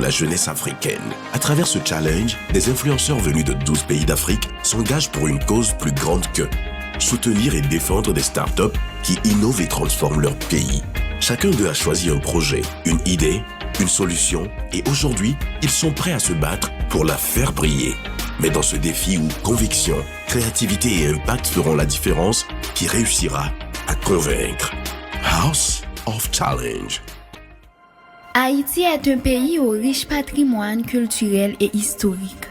la jeunesse africaine. À travers ce challenge, des influenceurs venus de 12 pays d'Afrique s'engagent pour une cause plus grande que soutenir et défendre des startups qui innovent et transforment leur pays. Chacun d'eux a choisi un projet, une idée, une solution et aujourd'hui, ils sont prêts à se battre pour la faire briller. Mais dans ce défi où conviction, créativité et impact feront la différence, qui réussira à convaincre? House of Challenge. Haïti est un pays au riche patrimoine culturel et historique.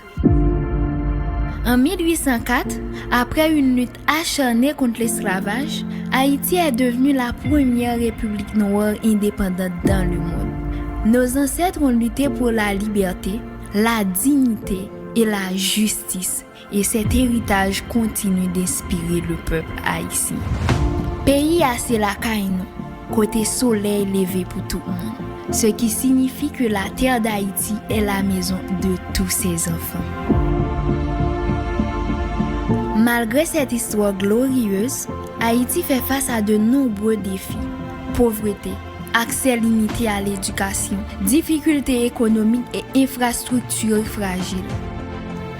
En 1804, après une lutte acharnée contre l'esclavage, Haïti est devenue la première république noire indépendante dans le monde. Nos ancêtres ont lutté pour la liberté, la dignité et la justice, et cet héritage continue d'inspirer le peuple haïtien. Pays assez la caïno, côté soleil levé pour tout le monde, ce qui signifie que la terre d'Haïti est la maison de tous ses enfants. Malgré cette histoire glorieuse, Haïti fait face à de nombreux défis. Pauvreté, accès limité à l'éducation, difficultés économiques et infrastructures fragiles.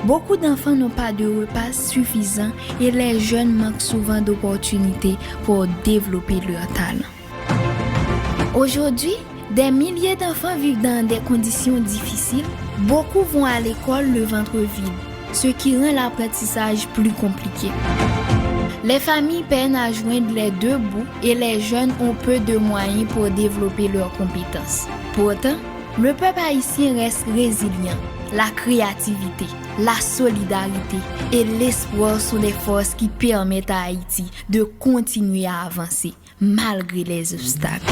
Beaucoup d'enfants n'ont pas de repas suffisants et les jeunes manquent souvent d'opportunités pour développer leur talent. Aujourd'hui, des milliers d'enfants vivent dans des conditions difficiles. Beaucoup vont à l'école le ventre vide, ce qui rend l'apprentissage plus compliqué. Les familles peinent à joindre les deux bouts et les jeunes ont peu de moyens pour développer leurs compétences. Pourtant, le peuple haïtien reste résilient. La créativité, la solidarité et l'espoir sont des forces qui permettent à Haïti de continuer à avancer malgré les obstacles.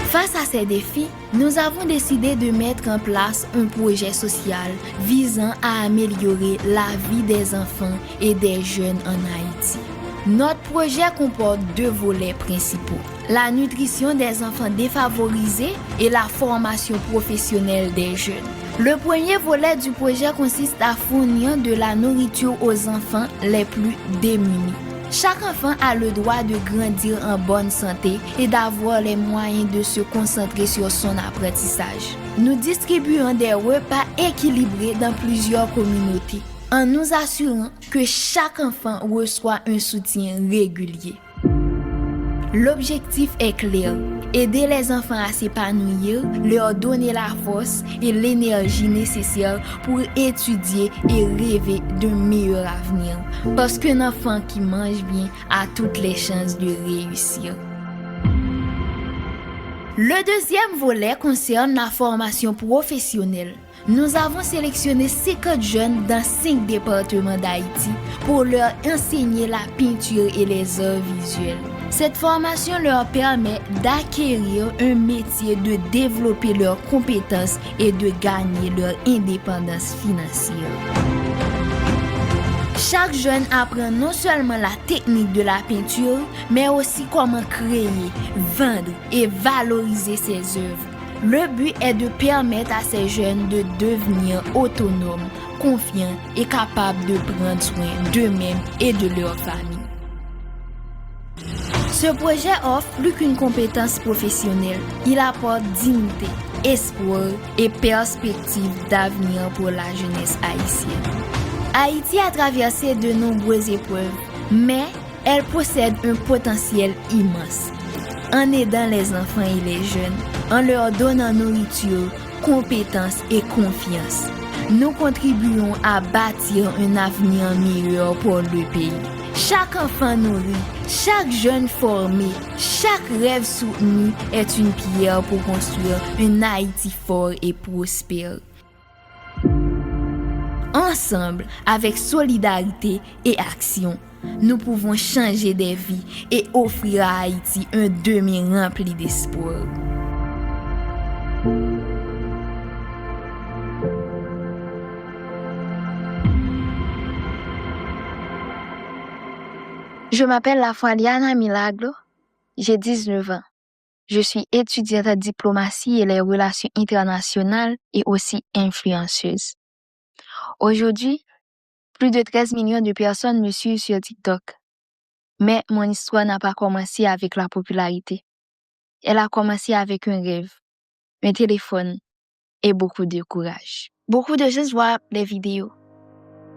Face à ces défis, nous avons décidé de mettre en place un projet social visant à améliorer la vie des enfants et des jeunes en Haïti. Notre projet comporte deux volets principaux, la nutrition des enfants défavorisés et la formation professionnelle des jeunes. Le premier volet du projet consiste à fournir de la nourriture aux enfants les plus démunis. Chaque enfant a le droit de grandir en bonne santé et d'avoir les moyens de se concentrer sur son apprentissage. Nous distribuons des repas équilibrés dans plusieurs communautés, en nous assurant que chaque enfant reçoit un soutien régulier. L'objectif est clair, aider les enfants à s'épanouir, leur donner la force et l'énergie nécessaires pour étudier et rêver d'un meilleur avenir. Parce qu'un enfant qui mange bien a toutes les chances de réussir. Le deuxième volet concerne la formation professionnelle. Nous avons sélectionné 50 jeunes dans 5 départements d'Haïti pour leur enseigner la peinture et les arts visuels. Cette formation leur permet d'acquérir un métier, de développer leurs compétences et de gagner leur indépendance financière. Chaque jeune apprend non seulement la technique de la peinture, mais aussi comment créer, vendre et valoriser ses œuvres. Le but est de permettre à ces jeunes de devenir autonomes, confiants et capables de prendre soin d'eux-mêmes et de leur famille. Ce projet offre plus qu'une compétence professionnelle, il apporte dignité, espoir et perspective d'avenir pour la jeunesse haïtienne. Haïti a traversé de nombreuses épreuves, mais elle possède un potentiel immense. En aidant les enfants et les jeunes, en leur donnant nourriture, compétences et confiance, nous contribuons à bâtir un avenir meilleur pour le pays. Chaque enfant nourri, chaque jeune formé, chaque rêve soutenu est une pierre pour construire un Haïti fort et prospère. Ensemble, avec solidarité et action, nous pouvons changer des vies et offrir à Haïti un demain rempli d'espoir. Je m'appelle Lafouadiana Milagro, j'ai 19 ans. Je suis étudiante en diplomatie et les relations internationales et aussi influenceuse. Aujourd'hui, plus de 13 millions de personnes me suivent sur TikTok. Mais mon histoire n'a pas commencé avec la popularité. Elle a commencé avec un rêve un téléphone et beaucoup de courage. Beaucoup de gens voient les vidéos,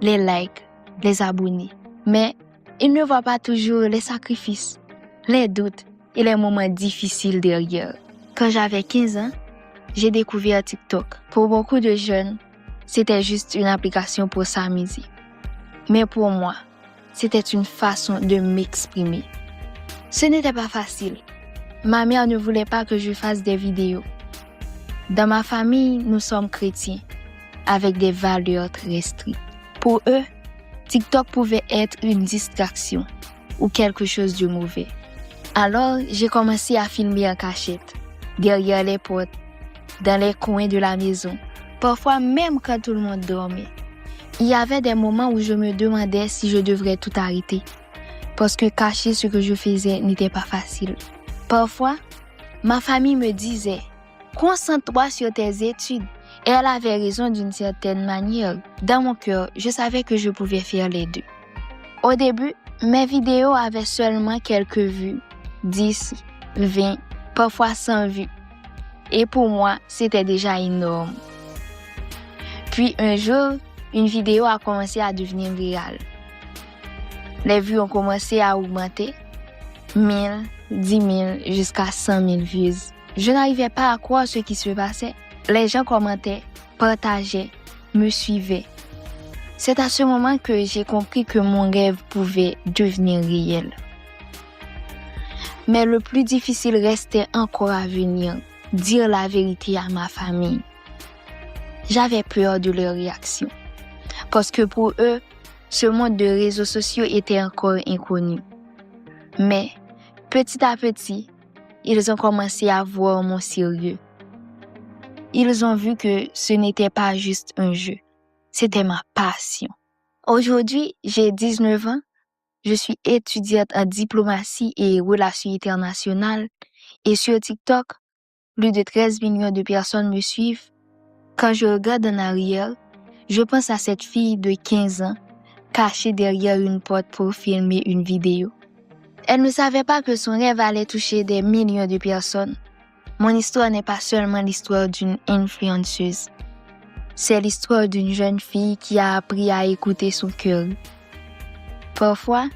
les likes, les abonnés, mais ils ne voient pas toujours les sacrifices, les doutes et les moments difficiles derrière. Quand j'avais 15 ans, j'ai découvert TikTok. Pour beaucoup de jeunes, c'était juste une application pour s'amuser. Mais pour moi, c'était une façon de m'exprimer. Ce n'était pas facile. Ma mère ne voulait pas que je fasse des vidéos. Dans ma famille, nous sommes chrétiens, avec des valeurs très strictes. Pour eux, TikTok pouvait être une distraction ou quelque chose de mauvais. Alors, j'ai commencé à filmer en cachette, derrière les portes, dans les coins de la maison, parfois même quand tout le monde dormait. Il y avait des moments où je me demandais si je devrais tout arrêter, parce que cacher ce que je faisais n'était pas facile. Parfois, ma famille me disait « Concentre-toi sur tes études ». Et elle avait raison d'une certaine manière. Dans mon cœur, je savais que je pouvais faire les deux. Au début, mes vidéos avaient seulement quelques vues, 10, 20, parfois 100 vues. Et pour moi, c'était déjà énorme. Puis un jour, une vidéo a commencé à devenir virale. Les vues ont commencé à augmenter, 1000, 10 000, jusqu'à 100 000 vues. Je n'arrivais pas à croire ce qui se passait. Les gens commentaient, partageaient, me suivaient. C'est à ce moment que j'ai compris que mon rêve pouvait devenir réel. Mais le plus difficile restait encore à venir, dire la vérité à ma famille. J'avais peur de leur réaction, parce que pour eux, ce monde de réseaux sociaux était encore inconnu. Mais petit à petit, ils ont commencé à voir mon sérieux. Ils ont vu que ce n'était pas juste un jeu, c'était ma passion. Aujourd'hui, j'ai 19 ans, je suis étudiante en diplomatie et relations internationales et sur TikTok, plus de 13 millions de personnes me suivent. Quand je regarde en arrière, je pense à cette fille de 15 ans cachée derrière une porte pour filmer une vidéo. Elle ne savait pas que son rêve allait toucher des millions de personnes. Mon histoire n'est pas seulement l'histoire d'une influenceuse. C'est l'histoire d'une jeune fille qui a appris à écouter son cœur. Parfois,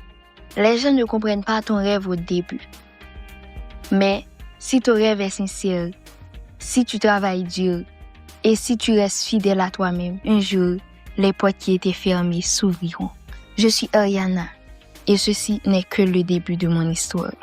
les gens ne comprennent pas ton rêve au début. Mais si ton rêve est sincère, si tu travailles dur et si tu restes fidèle à toi-même, un jour, les portes qui étaient fermées s'ouvriront. Je suis Ariana et ceci n'est que le début de mon histoire.